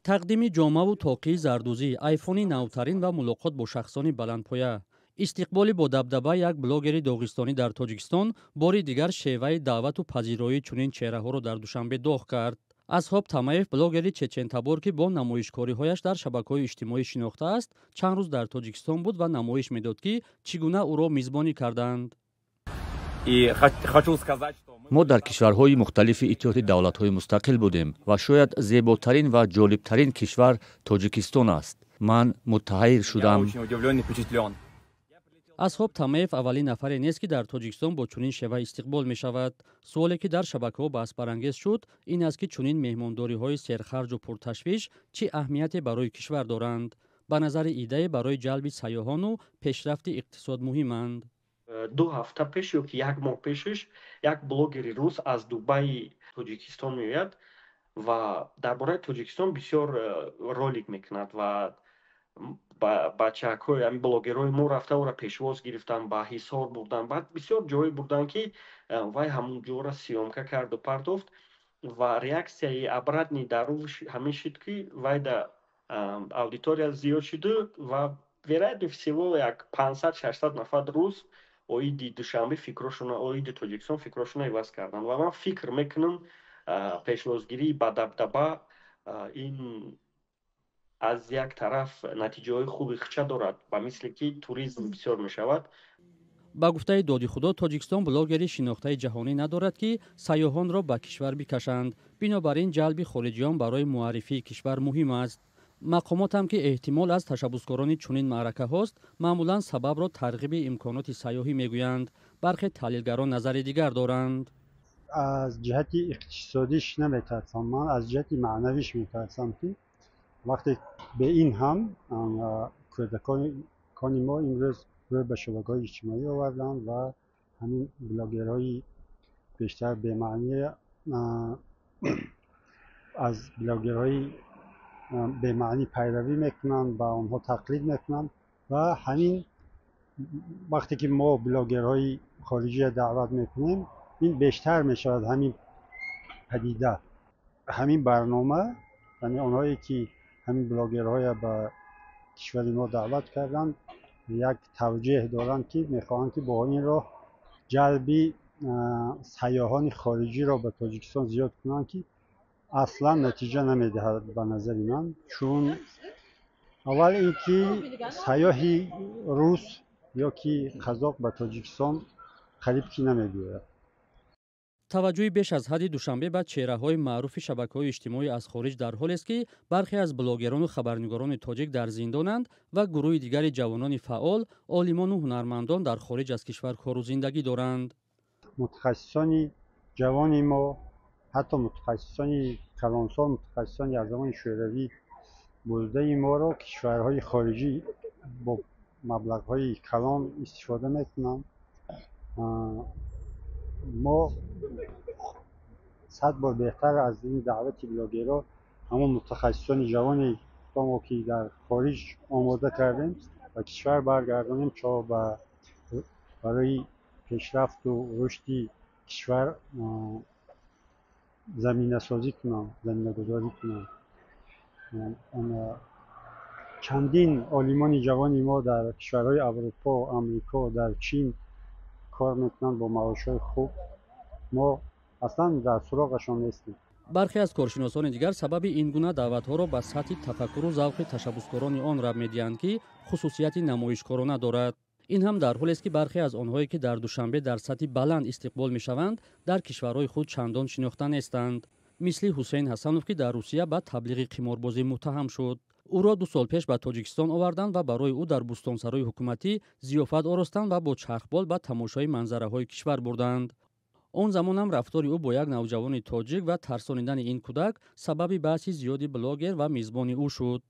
тақдими ҷомаву тоқии зардӯзӣ, айфони навтарин ва мулоқот бо шахсони баландпоя. истиқболи бо дабдаба як блогери доғистонӣ дар Тоҷикистон бори дигар шеваи даъвату пазироии чунин чеҳраҳоро дар Душанбе доғ кард. Асҳоб Тамаев, блогери чечентабор, ки бо намоишкориҳояш дар шабакаҳои иҷтимоӣ шинохтааст, чанд рӯз дар Тоҷикистон буд ва намоиш медод, ки чӣ гуна ӯро мизбонӣ карданд. мо дар кишварҳои мухталифи иттиҳоди давлатҳои мустақил будем ва шояд зеботарин ва ҷолибтарин кишвар Тоҷикистон аст. Ман муттаҳир шудам. асҳоб Тамаев аввалин нафаре нест, ки дар Тоҷикистон бо чунин шева истиқбол мешавад. суоле, ки дар шабакаҳо баҳсбарангез шуд, ин аст, ки чунин меҳмондориҳои серхарҷу пурташвиш чӣ аҳамияте барои кишвар доранд. ба назари Идае барои ҷалби сайёҳону пешрафти иқтисод муҳиманд. 2 ҳафта пеш ё ки 1 моҳ пешаш як блогери рус аз Дубайи Тоҷикистон меояд ва дар бораи Тоҷикистон бисёр ролик мекунад ва бачаҳои ҳамин блогерҳои мо рафта ӯро пешвоз гирифтанд, ба Ҳисор бурданд, баъд бисёр ҷое бурданд, ки вай ҳамон ҷоро сиёмка карду партофт ва реаксияи обратни дар рӯ ҳамин шуд, ки вай да аудитория зиёд шуду ва вероятно всего як 500-600 нафар рус оиди Душанбе фикрошона, оиди Тоҷикистон фикрошона иваз карданд ва ман фикр мекунам пешвозгирии ба дабдаба ин аз як тараф натиҷаҳои хуби хича дорад, ба мисле ки туризм бисёр мешавад. ба гуфтаи Доди Худо, Тоҷикистон блогери шинохтаи ҷаҳонӣ надорад, ки сайёҳонро ба кишвар бикашанд. Бинобар ин ҷалби хориҷиён барои муаррифии кишвар муҳим аст. мақомотам, ки эҳтимол аз ташаббускорони чунин маъракаҳост, маъмулан сабабро тарғиби имконоти сайёҳӣ мегӯянд. бархе таҳлилгарон назари дигар доранд. аз ҷиҳати иқтисодиш наметарсам, ман аз ҷиҳати маънавиш метарсам, ки вақте бе ин ҳам кӯдакони мо имрӯз рӯй ба шабакаҳои иҷтимоӣ оварданд ва ҳамин блогерҳои бештар бемаънӣ аз блогерҳои бемаънӣ пайравӣ мекунанд, ба онҳо тақлид мекунанд ва ҳамин вақте ки мо блогерҳои хориҷия даъват мекунем, ин бештар мешавад ҳамин падида, ҳамин барнома, яъне онҳое ки ҳамин блогерҳоя ба кишвари мо даъват карданд, як тавҷеҳ доранд, ки мехоҳанд, ки бо ин роҳ ҷалби сайёҳони хориҷиро ба Тоҷикистон зиёд кунанд, ки аслан натиҷа намедиҳад ба назари ман, чун аввал ин ки сайёҳи рус ё ки қазоқ ба Тоҷикистон қариб ки намегӯяд. таваҷҷӯҳи беш аз ҳадди Душанбе ба чеҳраҳои маъруфи шабакаҳои иҷтимоӣ аз хориҷ дар ҳолест, ки бархе аз блогерону хабарнигорони тоҷик дар зиндонанд ва гурӯҳи дигари ҷавонони фаъол, олимону ҳунармандон дар хориҷ аз кишвар кору зиндагӣ доранд. мутахассисони ҷавони мо, ҳатто мутахассисони калонсол, мутахассисони аз замони шӯравӣ бурдаи моро кишварҳои хориҷӣ бо маблағҳои калон истифода мекунанд. мо 100 бор беҳтар аз ин даъвати блогерҳо ҳамон мутахассисони ҷавоне мо ки дар хориҷ омода кардем ба кишвар баргардонем, то барои пешрафту рушди кишвар заминасозӣ кунам, заминагузорӣ кунам. чандин олимони ҷавони мо дар кишварҳои Аврупо, Амрико, дар Чин кор мекунанд бо маошҳои хуб. мо аслан дар суроғашон нестем. бархе аз коршиносони дигар сабаби ин гуна даъватҳоро ба сатҳи тафаккуру завқи ташаббускорони он раб медиҳанд, ки хусусияти намоишкорона дорад. ин ҳам дар ҳолест, ки бархе аз онҳое, ки дар Душанбе дар сатҳи баланд истиқбол мешаванд, дар кишварҳои худ чандон шинохта нестанд. мисли Ҳусейн Ҳасанов, ки дар Русия ба таблиғи қиморбозӣ муттаҳам шуд. ӯро 2 сол пеш ба Тоҷикистон оварданд ва барои ӯ дар бӯстонсарои ҳукуматӣ зиёфат оростанд ва бо чархбол ба тамошои манзараҳои кишвар бурданд. он замон ҳам рафтори ӯ бо як навҷавони тоҷик ва тарсонидани ин кӯдак сабаби баҳси зиёди блогер ва мизбони ӯ шуд.